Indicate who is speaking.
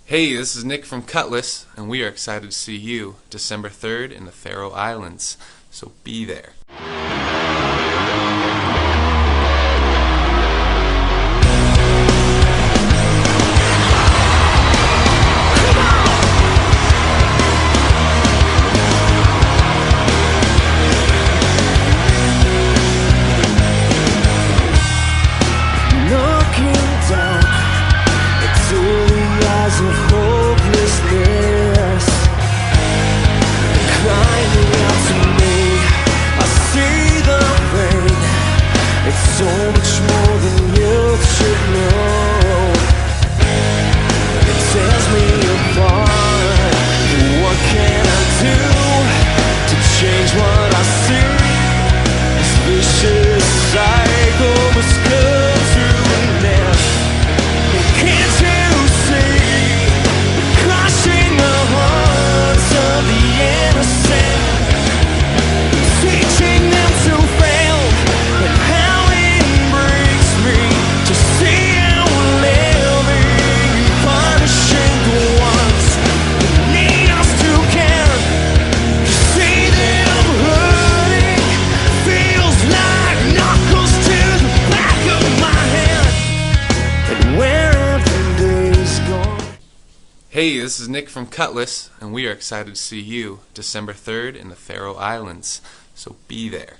Speaker 1: Hey, this is Nick from Cutlass, and we are excited to see you December 3rd in the Faroe Islands, so be there.
Speaker 2: So much more than you should know. It tears me apart. What can I do to change what I see? This vicious cycle must come to an end. Can't you see? Crushing the hearts of the innocent, teaching them to fail and how
Speaker 1: Hey, this is Nick from Cutlass, and we are excited to see you December 3rd in the Faroe Islands, so be there.